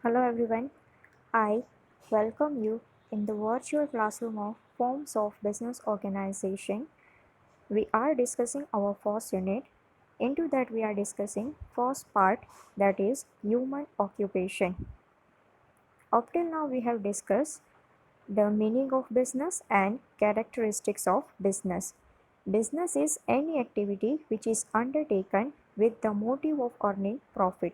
Hello everyone, I welcome you in the virtual classroom of Forms of Business Organization. We are discussing our first unit. Into that we are discussing first part, that is human occupation. Up till now we have discussed the meaning of business and characteristics of business. Business is any activity which is undertaken with the motive of earning profit.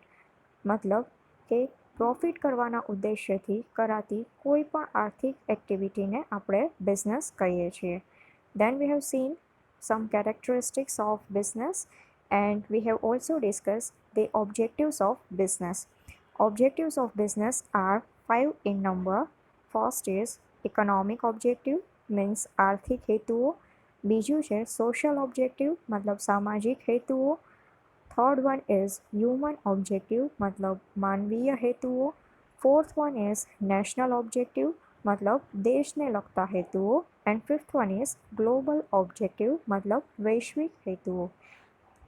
મતલબ કે profit કરવાના ઉદ્દેશ્યથી કરાતી કોઈ પણ આર્થિક એક્ટિવિટીને આપણે business કહીએ છીએ. Then we have seen some characteristics of business and we have also discussed the objectives of business. Objectives of business are 5 in number. First is economic objective, means આર્થિક હેતુઓ. બીજું છે social objective, મતલબ સામાજિક હેતુઓ. Third one is human objective, मतलब मानवीय हेतुओं. Fourth one is national objective, मतलब देश ने लगता हेतुओं. And fifth one is global objective, मतलब वैश्विक हेतुओं.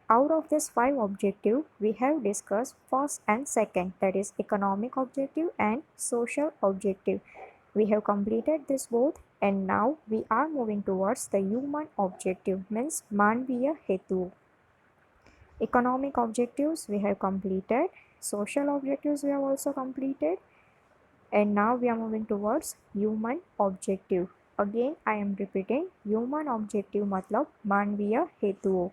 Out of this 5 objective, we have discussed first and second, that is economic objective and social objective. We have completed this both and now we are moving towards the human objective, means मानवीय हेतुओं. Economic objectives we have completed, social objectives we have also completed, and now we are moving towards human objective. Again I am repeating, human objective मतलब માનવીય હેતુઓ.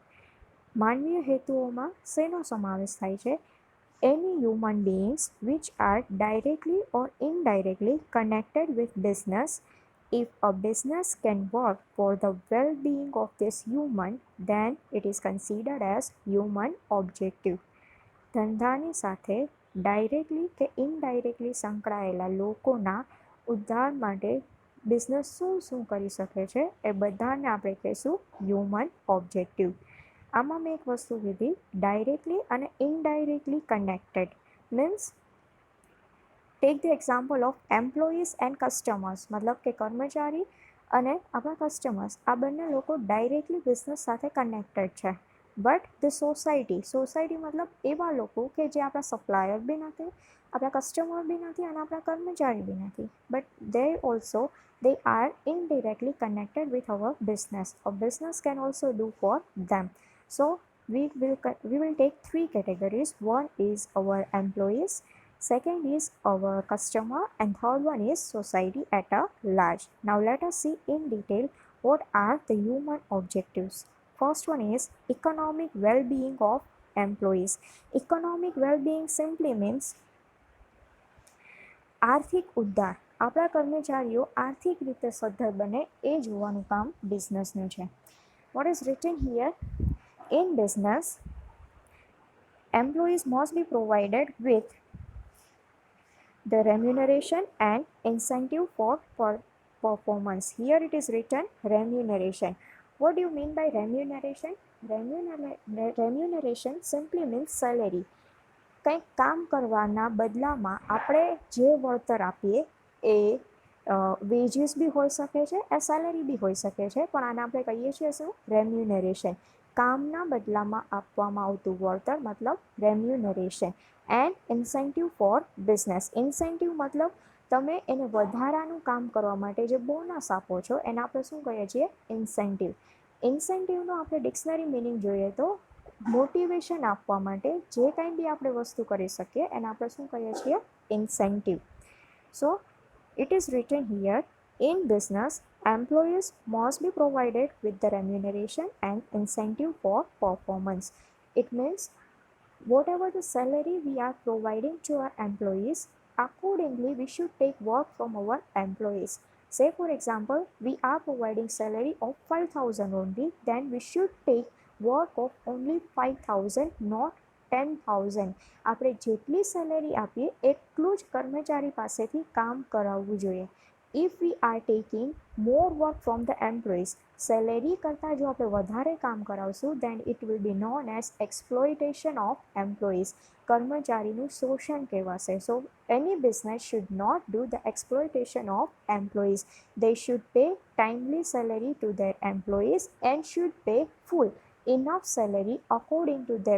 માનવીય હેતુઓમાં શેનો સમાવેશ થાય છે? Any human beings which are directly or indirectly connected with business. If a business can work for the well-being of this human, then it is considered as human objective. ધંધાની સાથે ડાયરેક્ટલી કે ઇનડાયરેક્ટલી સંકળાયેલા લોકોના ઉદ્ધાર માટે business શું કરી શકે છે એ બધાને આપણે કહીશું હ્યુમન ઓબ્જેક્ટિવ. આમાં મેં એક વસ્તુ કીધી, ડાયરેક્ટલી અને indirectly connected. Means take the example of employees and customers, મતલબ કે કર્મચારી અને આપણા કસ્ટમર્સ, આ બંને લોકો ડાયરેક્ટલી બિઝનેસ સાથે કનેક્ટેડ છે. બટ ધ સોસાયટી મતલબ એવા લોકો કે જે આપણા સપ્લાયર બી નથી, આપણા કસ્ટમર બી નથી અને આપણા કર્મચારી બી નથી. But they are indirectly connected with our business. A business can also do for them. So we will take 3 categories. One is our employees, second is our customer, and third one is society at a large. Now let us see in detail what are the human objectives. First one is economic well-being of employees. Economic well-being simply means આર્થિક ઉદ્ધાર. આપણા કર્મચારીઓ આર્થિક રીતે સદ્ધર બને એ જોવાનું કામ બિઝનેસનું છે. What is written here? In business, employees must be provided with the remuneration and incentive for performance. Here it is written remuneration. What do you mean by remuneration? Remuneration simply means salary. કંઈક કામ કરવાના બદલામાં આપણે જે વળતર આપીએ એ veggies બી હોઈ શકે છે, એ સેલેરી બી હોઈ શકે છે, પણ આને આપણે કહીએ છીએ શું? રેમ્યુનરેશન. કામના બદલામાં આપવામાં આવતું વળતર મતલબ remuneration. And incentive for business. Incentive મતલબ તમે એને વધારાનું કામ કરવા માટે જે બોનસ આપો છો એને આપણે શું કહીએ છીએ? ઇન્સેન્ટિવ. ઇન્સેન્ટિવનો આપણે ડિક્શનરી મિનિંગ જોઈએ તો મોટિવેશન આપવા માટે જે કંઈ બી આપણે વસ્તુ કરી શકીએ એને આપણે શું કહીએ છીએ? Incentive. So it is written here, in business, employees must be provided with the remuneration and incentive for performance. It means whatever the salary we are providing to our employees, accordingly we should take work from our employees. Say for example, we are providing salary of 5,000 only, then we should take work of only 5,000, not 10,000. આપણે જેટલી salary આપીએ એટલું જ કર્મચારી પાસેથી કામ કરાવવું જોઈએ. If we are taking more work from the employees, salary કરતાં જો આપણે વધારે કામ કરાવશું then it will be known as exploitation of employees. કર્મચારીનું શોષણ કહેવાશે. So any business should not do the exploitation of employees. They should pay timely salary to their employees and should pay full enough salary according to the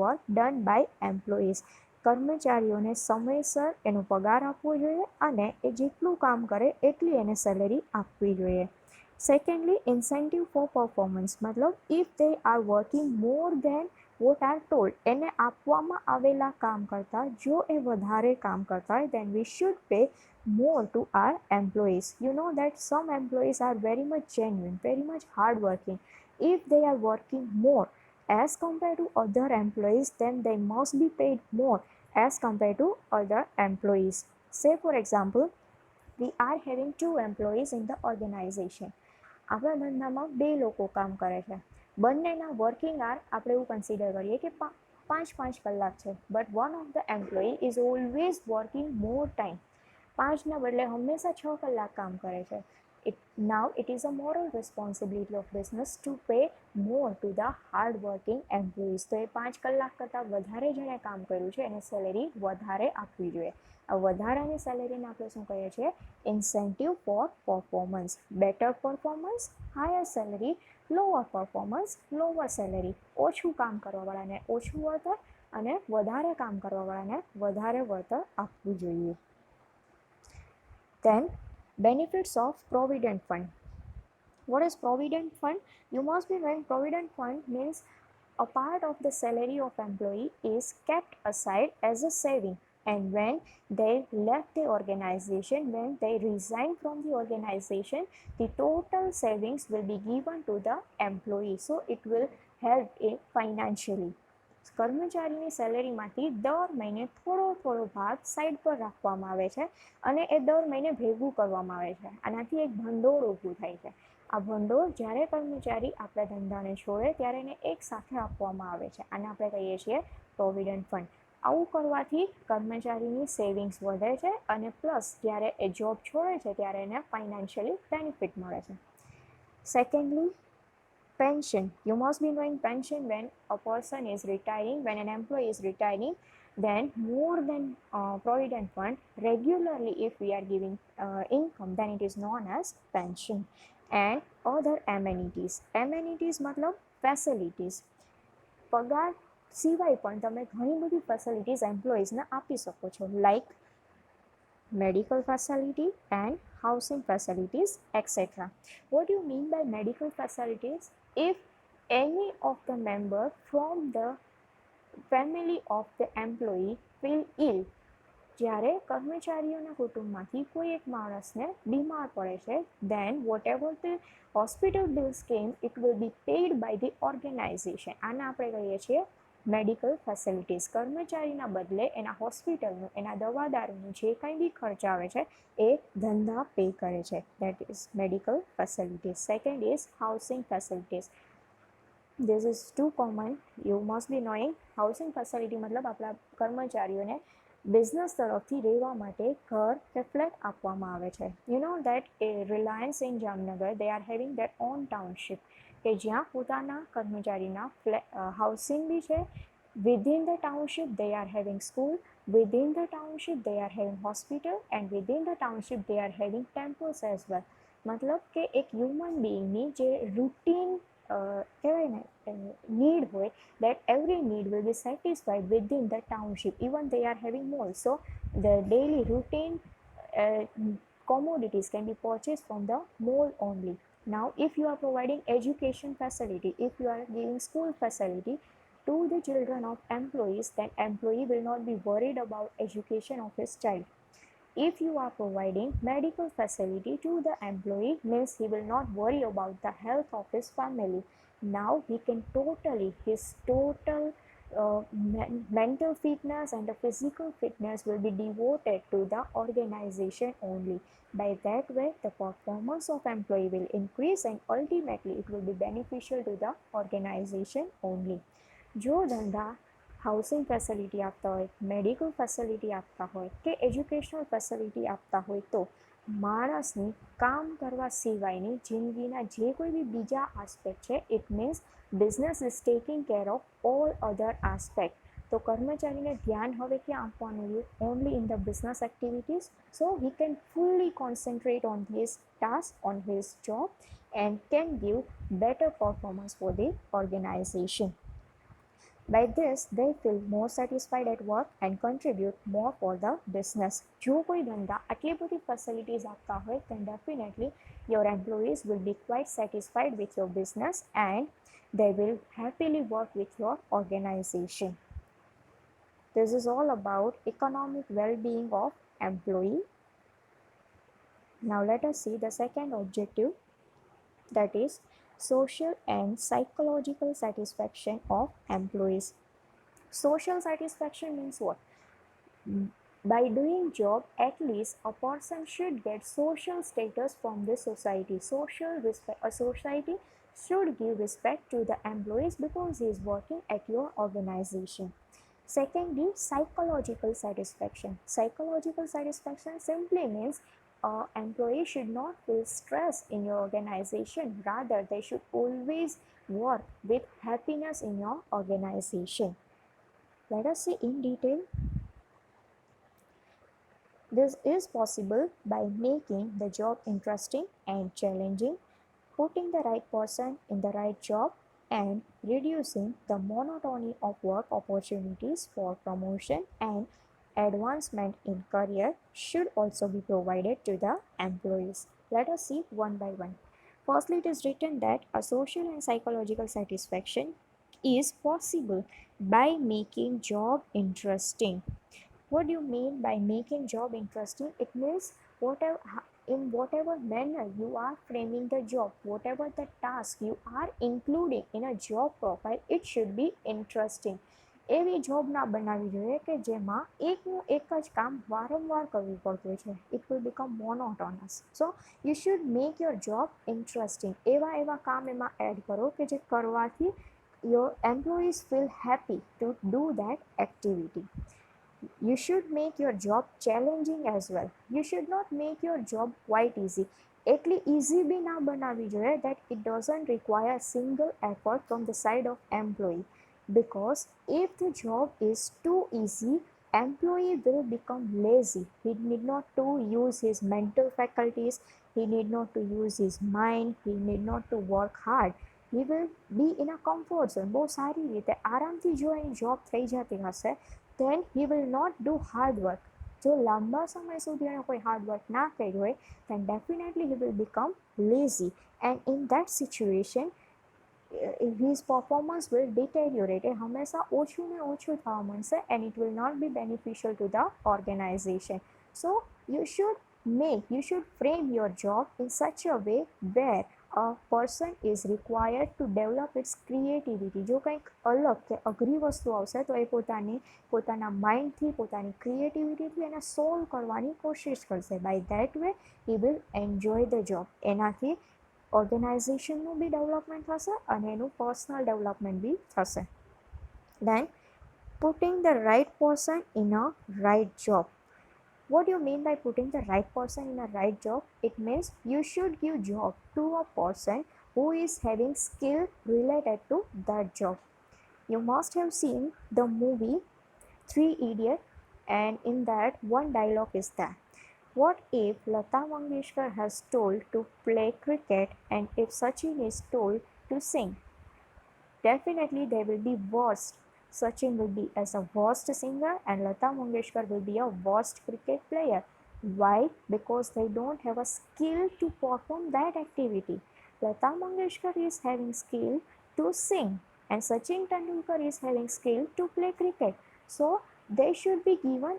work done by employees. કર્મચારીઓને સમયસર એનો પગાર આપવો જોઈએ અને એ જેટલું કામ કરે એટલી એને સેલેરી આપવી જોઈએ. સેકન્ડલી, ઇન્સેન્ટિવ ફોર પરફોર્મન્સ, મતલબ if they are working more than what are told, એને આપવામાં આવેલા કામ કરતાં જો એ વધારે કામ કરતા હોય then we should pay more to our employees. You know that some employees are very much genuine, very much hardworking. If they are working more as compared to other employees, then they must be paid more as compared to other employees. Say for example, we are having 2 employees in the organization. આપણા ધંધામાં 2 લોકો કામ કરે છે, બંનેના working R આપણે એવું consider કરીએ કે 5 કલાક છે, but one of the employee is always working more time, 5ના બદલે હંમેશા 6 કલાક કામ કરે છે. Now it is a moral responsibility of business to pay more to the hard working employees. તો એ 5 કલાક કરતાં વધારે જેણે કામ કર્યું છે એને સેલેરી વધારે આપવી જોઈએ. આ વધારાની સેલેરીને આપણે શું કહીએ છીએ? Incentive for performance. Better performance higher salary, lower performance lower salary. ઓછું કામ કરવાવાળાને ઓછું વળતર અને વધારે કામ કરવાવાળાને વધારે વળતર આપવું જોઈએ. Then benefits of provident fund. What is provident fund? You must be knowing provident fund means a part of the salary of employee is kept aside as a saving, and when they left the organization, when they resign from the organization, the total savings will be given to the employee, so it will help in financially. કર્મચારીની સેલેરીમાંથી દર મહિને થોડો ભાગ side પર રાખવામાં આવે છે અને એ દર મહિને ભેગું કરવામાં આવે છે. આનાથી એક ભંડોળ ઊભું થાય છે. આ ભંડોળ જ્યારે કર્મચારી આપણા ધંધાને છોડે ત્યારે એને એક સાથે આપવામાં આવે છે. આને આપણે કહીએ છીએ પ્રોવિડન્ટ ફંડ. આવું કરવાથી કર્મચારીની સેવિંગ્સ વધે છે અને પ્લસ જ્યારે એ જોબ છોડે છે ત્યારે એને ફાઇનાન્શિયલી બેનિફિટ મળે છે. Secondly, pension. You must be knowing pension when a person is retiring, when an employee is retiring, then more than provident fund regularly if we are giving income, then it is known as pension. And other amenities. Amenities મતલબ facilities. પગાર સિવાય પણ તમે ઘણી બધી facilities એમ્પ્લોઈઝને આપી શકો છો, like medical facility and housing facilities, etc. What do you mean by medical facilities? If any of the member from the family of the employee feel ill, જ્યારે કર્મચારીઓના કુટુંબમાંથી કોઈ એક માણસને બીમાર પડે છે, then whatever the hospital bills came, it will be paid by the organization. આને આપણે કહીએ છીએ મેડિકલ ફેસિલિટીઝ. કર્મચારીના બદલે એના હોસ્પિટલનું, એના દવાદારૂનું જે કંઈ બી ખર્ચ આવે છે એ ધંધા પે કરે છે. That is medical facilities. Second is housing facilities. This is too common. You must be knowing housing facility મતલબ આપણા કર્મચારીઓને બિઝનેસ તરફથી રહેવા માટે ઘર કે ફ્લેટ આપવામાં આવે છે. You know that Reliance in Jamnagar, they are having there on township, કે જ્યાં પોતાના કર્મચારીના હાઉસિંગ બી છે. Within the township they are having school, within the township they are having hospital, and within the township they are having temples as well. મતલબ કે એક human બીઈંગની જે routine કહેવાય ને need હોય, that every need will be satisfied within the township. Even they are having malls, so the daily routine commodities can be purchased from the mall only. Now if you are providing education facility, if you are giving school facility to the children of employees, then employee will not be worried about education of his child. If you are providing medical facility to the employee, means he will not worry about the health of his family. Now he can his total mental fitness and the physical fitness will be devoted to the organization only. By that way, the performance of employee will increase and ultimately it will be beneficial to the organization only. જો ધંધા housing facility આપતા હોય, medical facility આપતા હોય કે educational facility આપતા હોય, તો માણસની કામ કરવા સિવાયની જિંદગીના જે કોઈ બી બીજા આસ્પેક્ટ છે, it means business is taking care of all other aspect. તો કર્મચારીને ધ્યાન હવે ક્યાં આપવાનું છે? Only in the business activities. So he can fully concentrate on his task, on his job, and can give better performance for the organization. By this, they feel more satisfied at work and contribute more for the business. જો કોઈ ધંધા આટલી બધી facilities આપતા હોય, then definitely your employees will be quite satisfied with your business and they will happily work with your organization. This is all about economic well-being of employee. Now let us see the second objective, that is social and psychological satisfaction of employees. Social satisfaction means what? By doing job, at least a person should get social status from the society. Social respect, a society should give respect to the employees because he is working at your organization. Secondly, psychological satisfaction. Psychological satisfaction simply means employee should not feel stress in your organization. Rather, they should always work with happiness in your organization. Let us see in detail. This is possible by making the job interesting and challenging, putting the right person in the right job, and reducing the monotony of work. Opportunities for promotion and advancement in career should also be provided to the employees. Let us see one by one. Firstly, it is written that a social and psychological satisfaction is possible by making job interesting. What do you mean by making job interesting? It means in whatever manner you are framing the job, whatever the task you are including in a job profile, it should be interesting. એવી job ના બનાવવી જોઈએ કે જેમાં એકનું એક જ કામ વારંવાર કરવું પડતું છે. It will become monotonous. So you should make your job interesting. એવા કામ એમાં એડ કરો કે જે કરવાથી your employees feel happy to do that activity. You should make your job challenging as well. You should not make your job quite easy. એટલી easy બી ના બનાવવી જોઈએ that it doesn't require single effort from the side of employee. Because if the job is too easy, employee will become lazy. He need not to use his mental faculties. He need not to use his mind. He need not to work hard. He will be in a comfort zone. બહુ સારી રીતે આરામથી જો એની job થઈ જતી હશે, then he will not do hard work. જો લાંબા સમય સુધી એણે કોઈ હાર્ડ વર્ક ના કર્યું હોય, then definitely he will become lazy, and in that situation his performance will deteriorate. એ હંમેશા ઓછું ને ઓછું થવા માંડશે, and it will not be beneficial to the organization. So you should frame your job in such a way where a person is required to develop its creativity. જો કંઈક અલગ કે અઘરી વસ્તુ આવશે તો એ પોતાના માઇન્ડથી, પોતાની ક્રિએટિવિટીથી એને સોલ્વ કરવાની કોશિશ કરશે. By that way he will enjoy the job. એનાથી ઓર્ગેનાઇઝેશનનું બી ડેવલપમેન્ટ થશે અને એનું પર્સનલ ડેવલપમેન્ટ બી થશે. Then putting the right person in a right job. What do you mean by putting the right person in a right job? It means you should give job to a person who is having skill related to that job. You must have seen the movie Three Idiots, and in that one dialogue is that, what if Lata Mangeshkar has told to play cricket and if Sachin is told to sing? Definitely they will be worst. Sachin will be as a worst singer and Lata Mangeshkar will be a worst cricket player. Why? Because they don't have a skill to perform that activity. Lata Mangeshkar is having skill to sing and Sachin Tendulkar is having skill to play cricket. So they should be given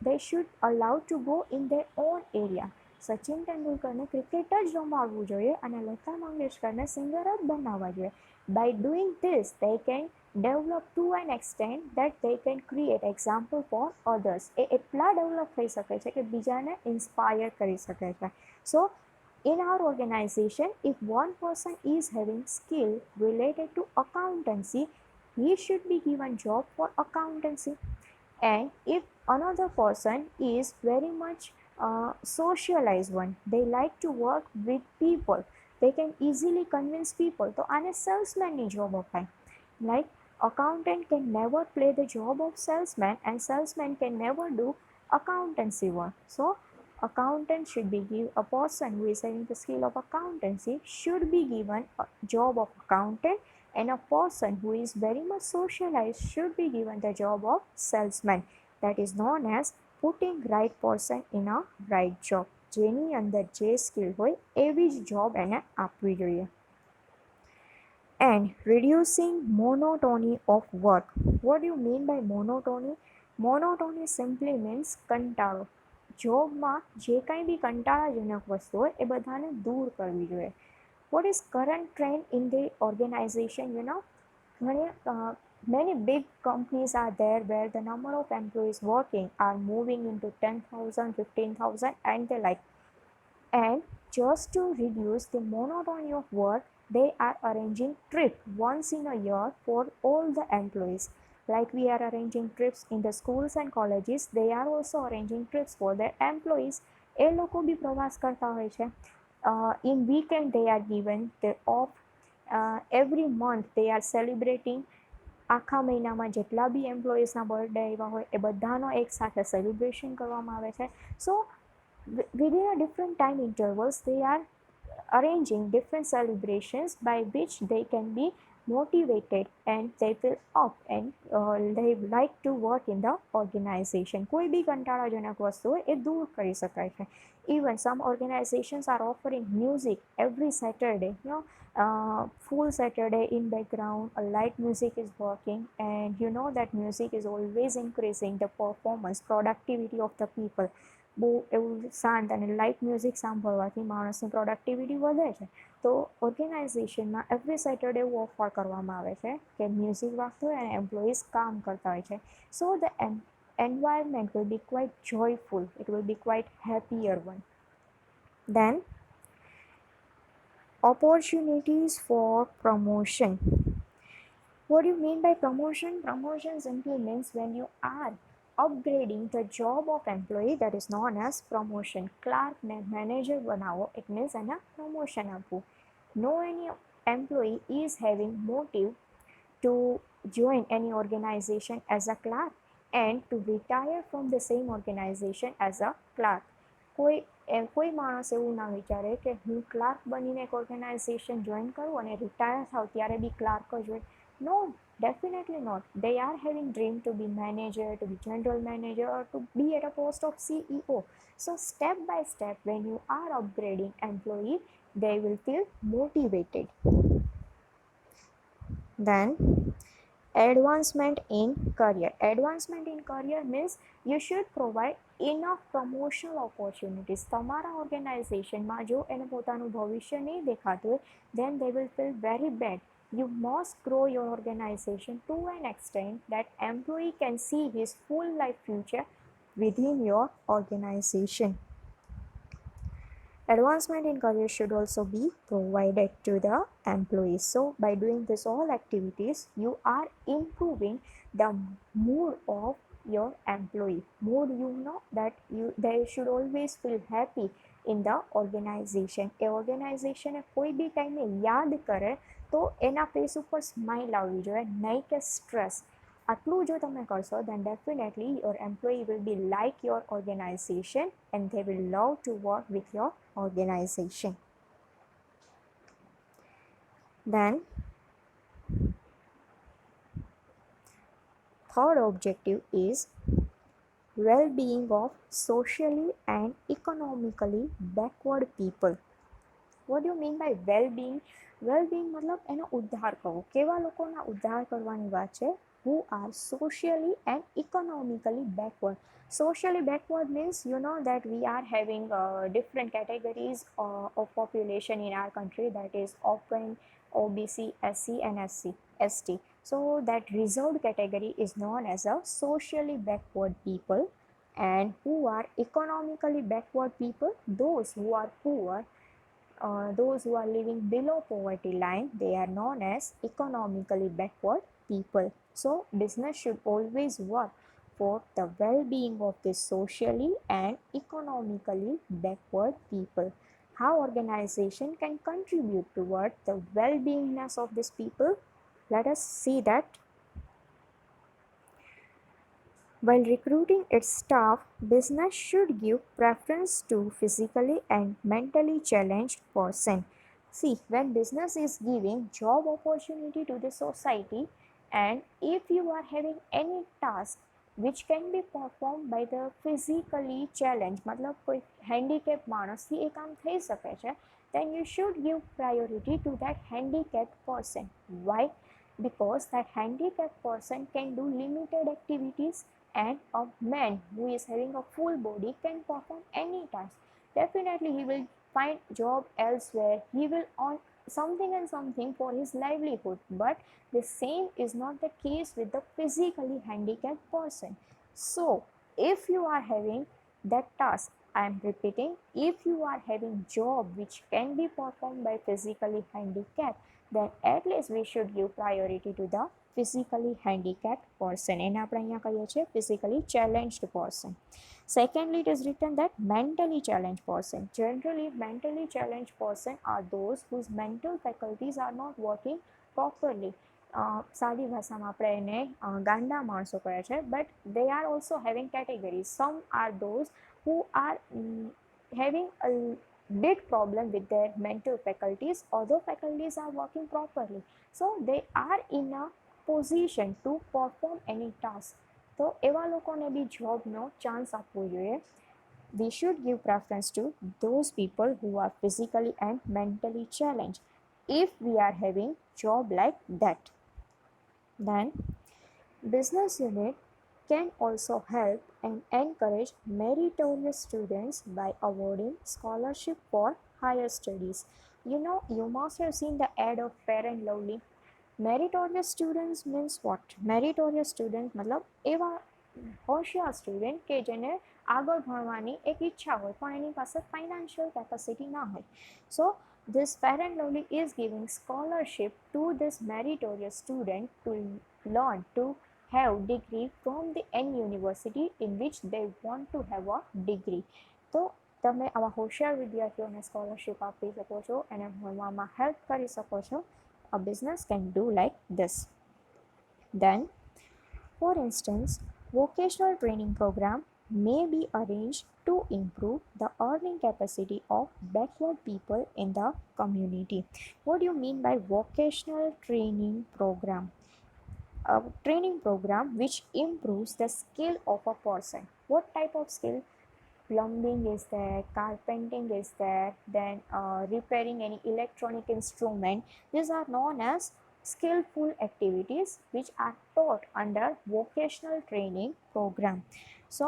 they should allowed to go in their own area. Sachin તેંડુલકરને cricket જ રમાડવું જોઈએ અને Lata મંગેશકરને singer જ બનાવવા જોઈએ. By doing this, they can develop to an extent that they can create example for others. એ એટલા develop થઈ શકે છે કે બીજાને ઇન્સ્પાયર કરી શકે છે. So in our organization, if one person is having skill related to accountancy, he should be given job for accountancy. And if another person is very much socialized one, they like to work with people, they can easily convince people, તો આને સેલ્સમેનની job અપાય. Like accountant can never play the job of salesman and salesman can never do accountancy work. So accountant should be given, a person who is having the skill of accountancy should be given a job of accountant and a person who is very much socialized should be given the job of salesman, that is known as putting right person in a right job. જેની અંદર જે skill હોય એવી જ job એને આપવી જોઈએ. And reducing monotony of work. What do you mean by monotony? Monotony simply means કંટાળો. જોબમાં જે કંઈ બી કંટાળાજનક વસ્તુ હોય એ બધાને દૂર કરવી જોઈએ. What is current trend in the organization? Many big companies are there where the number of employees working are moving into 10,000, 15,000 and the like. And just to reduce the monotony of work, they are arranging trip once in a year for all the employees. Like we are arranging trips in the schools and colleges, they are also arranging trips for their employees. એ લોકો બી પ્રવાસ કરતા હોય છે. In weekend they are given the off. Every month they are celebrating. આખા મહિનામાં જેટલા બી એમ્પ્લોઈઝના birthday આવ્યા હોય એ બધાનો એકસાથે સેલિબ્રેશન કરવામાં આવે છે. સો within a different time intervals they are arranging different celebrations by which they can be motivated and they feel up and they like to work in the organization. કોઈ બી કંટાળાજનક વસ્તુ હોય એ દૂર કરી શકાય છે. Even some organizations are offering music every Saturday, full Saturday in background a light music is working, and you know that music is always increasing the performance productivity of the people. બહુ એવું શાંત અને light music સાંભળવાથી માણસની productivity વધે છે. તો ઓર્ગેનાઇઝેશનમાં every Saturday એવું offer કરવામાં આવે છે કે મ્યુઝિક વાગતું હોય અને એમ્પ્લોઈઝ કામ કરતા હોય છે. સો the environment will be quite joyful, it will be quite happier one. Then opportunities for promotion. What do you mean by promotion? Promotion simply means when you are upgrading the job of employee, that is known as promotion. Clerk ને manager બનાવો, it means એને promotion આપવું. No any employee is having motive to join any organization as a clerk and to retire from the same organization as a clerk. કોઈ માણસ એવું ના વિચારે કે હું ક્લાર્ક બનીને એક ઓર્ગેનાઇઝેશન જોઈન કરું અને રિટાયર થાવ ત્યારે બી ક્લાર્ક જ હોય. No, definitely not. They are having dream to be manager, to be general manager, or to be at a post of CEO. So step by step, when you are upgrading employee, they will feel motivated. Then advancement in career. Advancement in career means you should provide enough promotional opportunities. તમારા ઓર્ગેનાઇઝેશનમાં જો એને પોતાનું ભવિષ્ય નહીં દેખાતું હોય, then they will feel very bad. You must grow your organization to an extent that employee can see his full life future within your organization. Advancement in career should also be provided to the employees. So by doing this all activities, you are improving the mood of your employee. Mood, you know that they should always feel happy in the organization. એ ઓર્ગેનાઇઝેશને કોઈ બી ટાઈમે યાદ કરે તો એના face ઉપર smile આવવી જોઈએ, નહીં કે સ્ટ્રેસ. આટલું જો તમે કરશો then definitely your employee will be like your organization and they will love to work with your organization. Then third objective is well-being of socially and economically backward people. What do you mean by well-being? Well-being મતલબ એનો ઉદ્ધાર કરવો. કેવા લોકોના ઉદ્ધાર કરવાની વાત છે? Who are socially and economically backward. Socially backward means you know that we are having different categories of population in our country, that is open, OBC, SC and ST. So that reserved category is known as a socially backward people. And who are economically backward people? Those who are poor, those who are living below poverty line, they are known as economically backward people. So business should always work for the well-being of the socially and economically backward people. How organization can contribute toward the well-beingness of these people? Let us see that. While recruiting its staff, business should give preference to physically and mentally challenged person. See, when business is giving job opportunity to the society, and if you are having any task which can be performed by the physically challenged, मतलब कोई handicap मानसથી એ કામ થઈ શકે છે, then you should give priority to that handicapped person. Why? Because that handicapped person can do limited activities, and a man who is having a full body can perform any task. Definitely he will find job elsewhere, he will earn something and something for his livelihood, but the same is not the case with the physically handicapped person. So if you are having that task, I am repeating, if you are having job which can be performed by physically handicapped, then at least we should give priority to the physically handicapped person. એને આપણે અહીંયા કહીએ છીએ physically challenged person. Secondly, it is written that mentally challenged person. Generally, mentally challenged person are those whose mental faculties are not working properly. સાદી ભાષામાં આપણે એને ગાંડા માણસો કહે છે, but they are also having categories. Some are those who are having a big problem with their mental faculties, other faculties are working properly, so they are in a position to perform any task. તો એવા લોકોને બી જોબનો chance આપવો જોઈએ. We should give preference to those people who are physically and mentally challenged if we are having job like that. Then business unit can also help and encourage meritorious students by awarding scholarship for higher studies. You know, you must have seen the ad of Fair and Lovely. Meritorious students means what? Meritorious students मतलब એવા હોશિયાર student કે જેને આગળ ભણવાની એક ઈચ્છા હોય પણ એની પાસે ફાઇનાન્શિયલ કેપેસિટી ના હોય. સો this Fair and Lovely is giving scholarship to this meritorious student to learn to have degree from the N university in which they want to have a degree. તો તમે આવા હોશિયાર વિદ્યાર્થીઓને સ્કોલરશિપ આપી શકો છો, એને ભણવામાં હેલ્પ કરી શકો છો. A business can do like this. Then, for instance, vocational training program may be arranged to improve the earning capacity of backward people in the community. What do you mean by vocational training program? A training program which improves the skill of a person. What type of skill? Plumbing is there, carpenting is there, then repairing any electronic instrument. These are known as skillful activities which are taught under vocational training program. So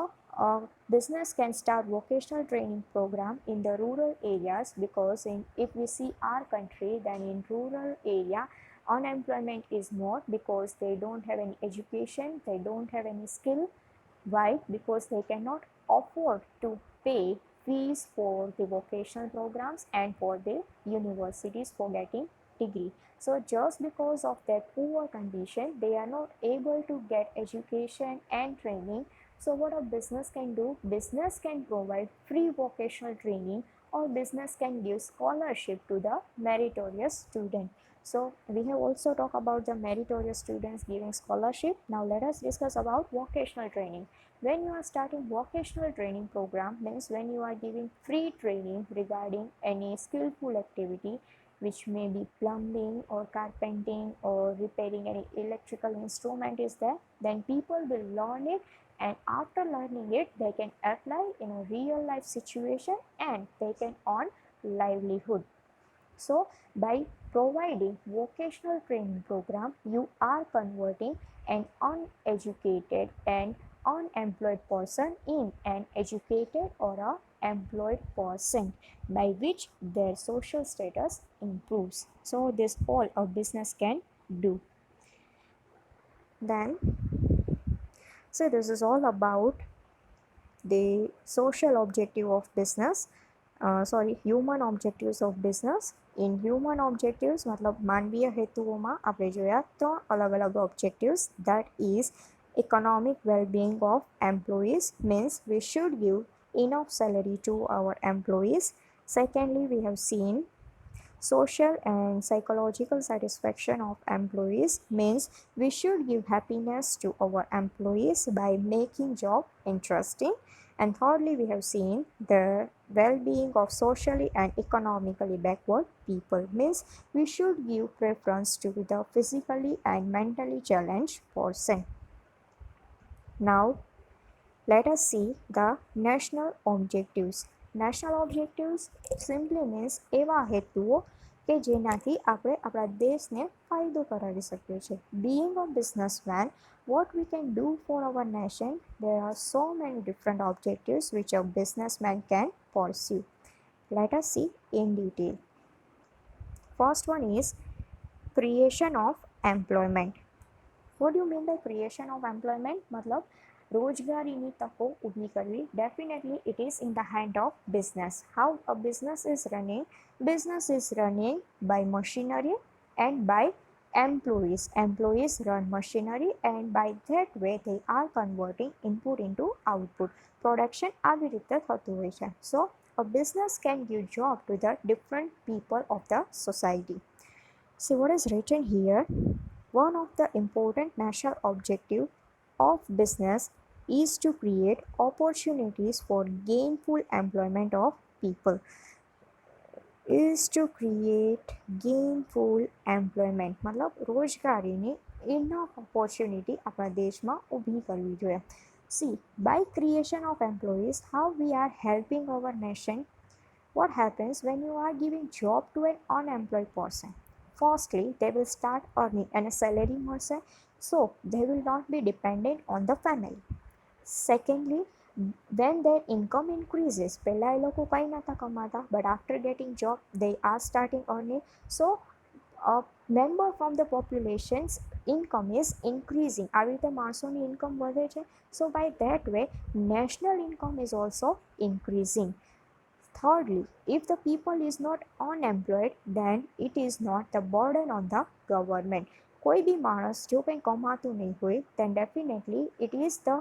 business can start vocational training program in the rural areas, because if we see our country, then in rural area unemployment is more because they don't have any education, they don't have any skill. Why? Because they cannot afford to pay fees for the vocational programs and for the universities for getting degree. So just because of their poor condition, they are not able to get education and training. So what a business can do? Business can provide free vocational training, or business can give scholarship to the meritorious student. So we have also talked about the meritorious students giving scholarship. Now let us discuss about vocational training. When you are starting vocational training program, means when you are giving free training regarding any skillful activity, which may be plumbing or carpenting or repairing any electrical instrument is there, then people will learn it, and after learning it they can apply in a real life situation and they can earn livelihood. So by providing vocational training program, you are converting an uneducated and unemployed person in an educated or a employed person, by which their social status improves. So this all a business can do. Then, so this is all about the social objective of business. Human objectives of business. In human objectives मतलब માનવીય હેતુઓમાં આપણે જોયા તો અલગ અલગ objectives, that is economic well-being of employees, means we should give enough salary to our employees. Secondly, we have seen social and psychological satisfaction of employees, means we should give happiness to our employees by making job interesting. And thirdly, we have seen the well-being of socially and economically backward people. Means we should give preference to the physically and mentally challenged person. Now, let us see the national objectives. National objectives simply means એવા હેતુઓ કે જેનાથી આપણે આપણા દેશને ફાયદો કરાવી શકીએ છીએ. Being a businessman, what we can do for our nation, there are so many different objectives which a businessman can pursue. Let us see in detail. First one is creation of employment. What do you mean by creation of employment? मतलब રોજગારીની તકો ઊભી કરવી. Definitely it is in the hand of business. How a business is running? Business is running by machinery and by employees. Employees run machinery and by that way they are converting input into output. Production આવી રીતે થતું હોય છે. So a business can give job to the different people of the society. See what is written here. One of the important national objectives of business is to create opportunities for gainful employment of people. Is to create gainful employment मतलब રોજગારીની enough opportunity આપણા દેશમાં ઊભી કરવી જોઈએ. See, by creation of employees, how we are helping our nation. What happens when you are giving job to an unemployed person? Firstly, they will start earning and a salary મળશે, so they will not be dependent on the family. Secondly, when their income increases, પહેલા એ લોકો કંઈ નહોતા કમાતા, but after getting job they are starting earning, so a member from the population's income is increasing. આવી રીતે માણસોની income વધે છે, so by that way national income is also increasing. Thirdly, if the people is not unemployed, then it is not the burden on the government. કોઈ બી માણસ જો કંઈ કમાતું નહીં હોય, then definitely it is the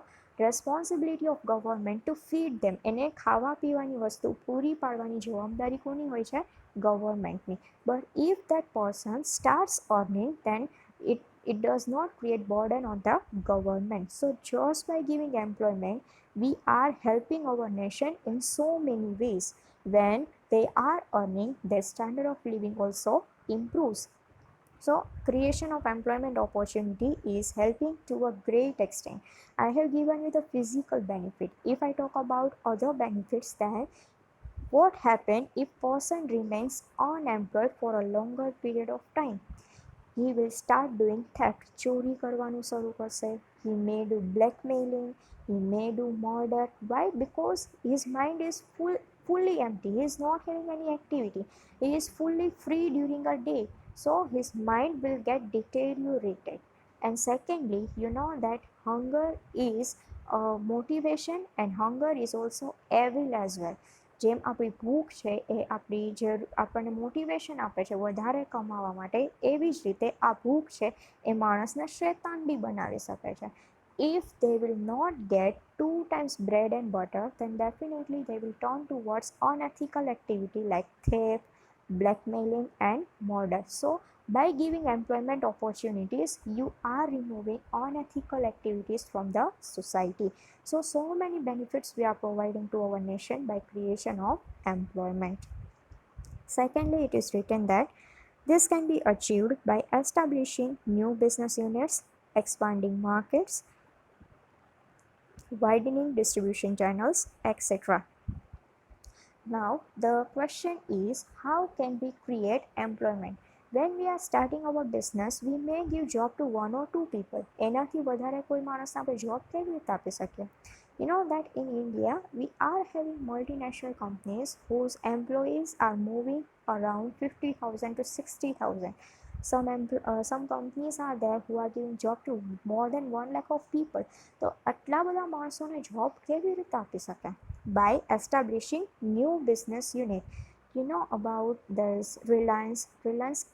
responsibility of government to feed them. એને ખાવા પીવાની વસ્તુ પૂરી પાડવાની જવાબદારી કોની હોય છે? ગવર્મેન્ટની. But if that person starts earning, then it does not create burden on the government. So just by giving employment, we are helping our nation in so many ways. When they are earning, their standard of living also improves. So creation of employment opportunity is helping to a great extent. I have given you the physical benefit. If I talk about other benefits, then what happens if person remains unemployed for a longer period of time? He will start doing theft. ચોરી કરવાનું શરૂ કરશે. He may do blackmailing. He may do murder. Why? Because his mind is fully empty. He is not having any activity. He is fully free during a day. So his mind will get deteriorated. And secondly, you know that hunger is a motivation and hunger is also evil as well. જેમ આપણી ભૂખ છે એ આપણને motivation આપે છે વધારે કમાવા માટે, એવી જ રીતે આ ભૂખ છે એ માણસને શૈતાન બી બનાવી શકે છે. If they will not get 2 times bread and butter, then definitely they will turn towards unethical activity like theft, blackmailing and murder. So by giving employment opportunities, you are removing unethical activities from the society. So many benefits we are providing to our nation by creation of employment. Secondly, it is written that this can be achieved by establishing new business units, expanding markets, widening distribution channels, etc. Now, the question is, how can we create employment? When we are starting our business, we may give job to 1 or 2 people. એનાથી વધારે કોઈ માણસને આપણે job કેવી રીતે આપી શકીએ? You know that in India, we are having multinational companies whose employees are moving around 50,000 to 60,000. Some companies are there who are giving job to more than 1 lakh of people. તો આટલા બધા માણસોને job કેવી રીતે આપી શકે? By establishing new business unit. You know about this Reliance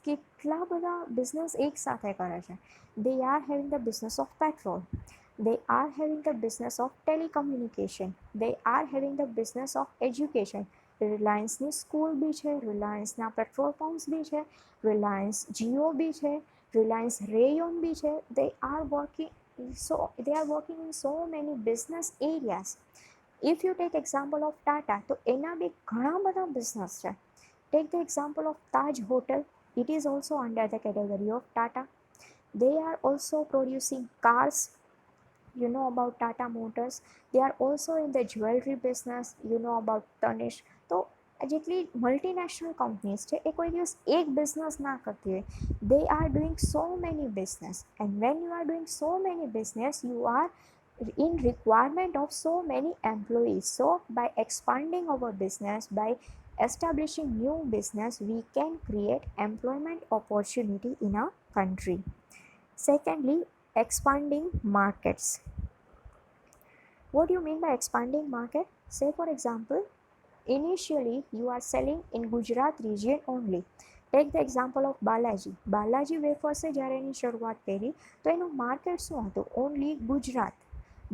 કેટલા બધા business એક સાથે કરે છે. They are having the business of petrol. They are having the business of telecommunication. They are having the business of education. રિલાયન્સની school બી છે, રિલાયન્સના પેટ્રોલ પમ્પ્સ બી છે, રિલાયન્સ જીઓ બી છે, રિલાયન્સ રેયોન બી છે. They are working in so many business areas. If you take example of Tata, તો એના બી ઘણા બધા બિઝનેસ છે. Take the example of Taj Hotel. It is also under the category of Tata. They are also producing cars. You know about Tata Motors. They are also in the jewelry business. You know about Tanishq. તો જેટલી multinational companies છે એ કોઈ દિવસ એક business ના કરતી હોય. They are doing so many business, and when you are doing so many business, you are in requirement of so many employees. So by expanding our business, by establishing new business, we can create employment opportunity in our country. Secondly, expanding markets. What do you mean by expanding market? Say for example, initially you are selling in Gujarat region only. Take the example of Balaji. Balaji Wafers જ્યારે એની શરૂઆત કરી તો એનું market શું હતું? Only Gujarat.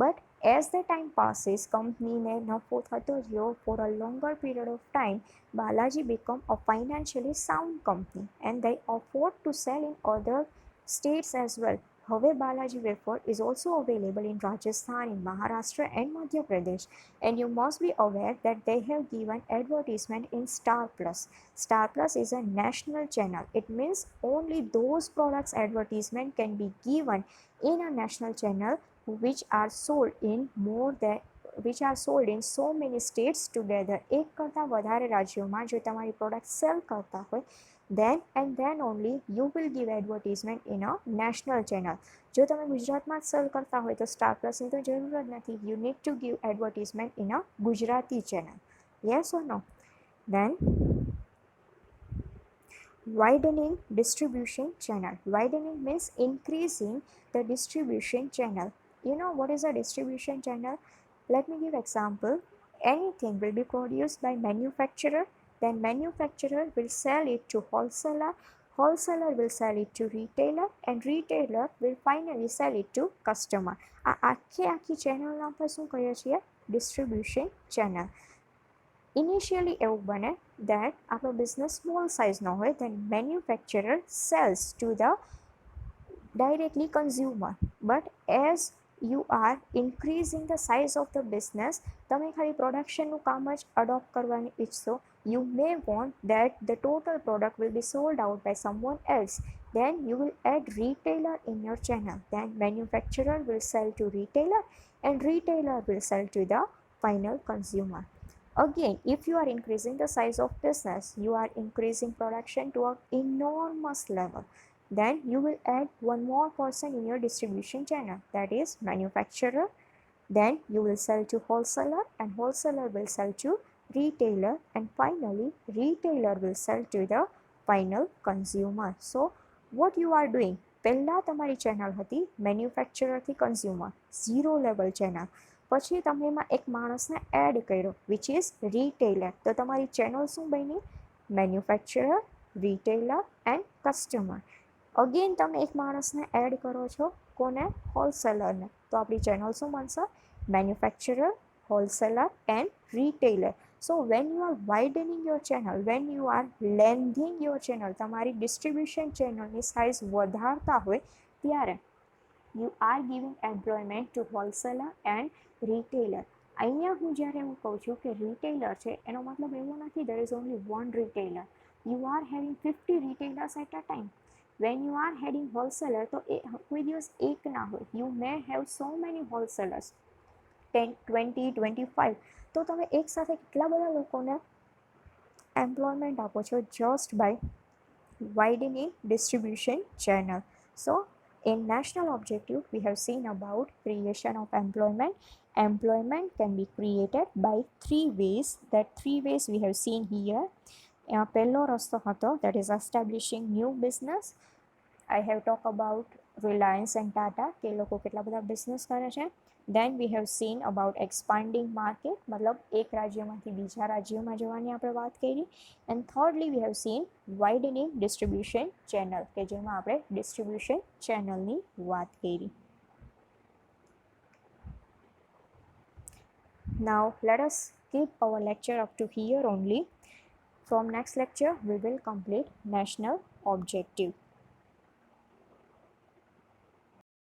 But as the time passes, કંપનીને નફો થતો ગયો. For a longer period of time, Balaji become a financially sound company and they afford to sell in other states as well. હવે Balaji Wafer is also available in Rajasthan, in Maharashtra and Madhya Pradesh. And you must be aware that they have given advertisement in Star Plus. Star Plus is a national channel. It means only those products advertisement can be given in a national channel which are sold in so many states together. એક કરતાં વધારે રાજ્યોમાં જો તમારી product cell કરતા હોય, then only you will give advertisement in a national channel. જો તમે ગુજરાતમાં જ સેલ કરતા હોય તો સ્ટાર પ્લસની તો જરૂર જ નથી. You need to give advertisement in a Gujarati channel. Yes or no? Then widening distribution channel. Widening means increasing the distribution channel. You know what is a distribution channel? Let me give example. Anything will be produced by manufacturer, then manufacturer will sell it to wholesaler, wholesaler will sell it to retailer, and retailer will finally sell it to customer. આ આખી ચેનલને આપણે શું કહીએ છીએ? Distribution channel. Initially એવું બને that આપણો બિઝનેસ સ્મોલ સાઇઝનો હોય, then manufacturer sells to the directly consumer. But as you are increasing the size of the business, તમે ખાલી પ્રોડક્શનનું કામ જ અડોપ્ટ કરવાની ઈચ્છો. You may want that the total product will be sold out by someone else. Then you will add retailer in your channel. Then manufacturer will sell to retailer and retailer will sell to the final consumer. Again, if you are increasing the size of business, you are increasing production to an enormous level. Then you will add one more person in your distribution channel, that is manufacturer. Then you will sell to wholesaler and wholesaler will sell to retailer, and finally retailer will sell to the final consumer. So what you are doing, પહેલાં તમારી channel હતી મેન્યુફેક્ચરરથી consumer, zero level channel. પછી તમે એમાં એક માણસને add કર્યો which is retailer. તો તમારી ચેનલ શું બની? Manufacturer, retailer and customer. Again તમે એક માણસને એડ કરો છો, કોને? હોલસેલરને. તો આપણી ચેનલ શું બનશે? Manufacturer, wholesaler and retailer. So when you are widening your channel, when you are lengthening your channel, તમારી ડિસ્ટ્રીબ્યુશન ચેનલની સાઇઝ વધારતા હોય ત્યારે you are giving employment to wholesaler and retailer. અહીંયા હું જ્યારે હું કહું છું કે રિટેલર છે, એનો મતલબ એવો નથી there is only one retailer. You are having 50 retailers at a time. When you are having wholesaler, તો એ કોઈ દિવસ એક ના હોય. You may have so many wholesalers, 10, 20, 25. તો તમે એકસાથે કેટલા બધા લોકોને એમ્પ્લોયમેન્ટ આપો છો just by widening distribution channel. So in national objective, we have seen about creation of employment. Employment can be created by 3 ways. That 3 ways we have seen here. પહેલો રસ્તો હતો, that is establishing new business. I have talked about Reliance and Tata, કે લોકો કેટલા બધા business કરે છે. Then we have seen about expanding market, मतलब એક રાજ્યમાંથી બીજા રાજ્યમાં જવાની આપણે વાત કરી. And thirdly we have seen widening distribution channel, કે જેમાં આપણે distribution channelની વાત કરી. Now let us keep our lecture up to here only. From next lecture we will complete national objective.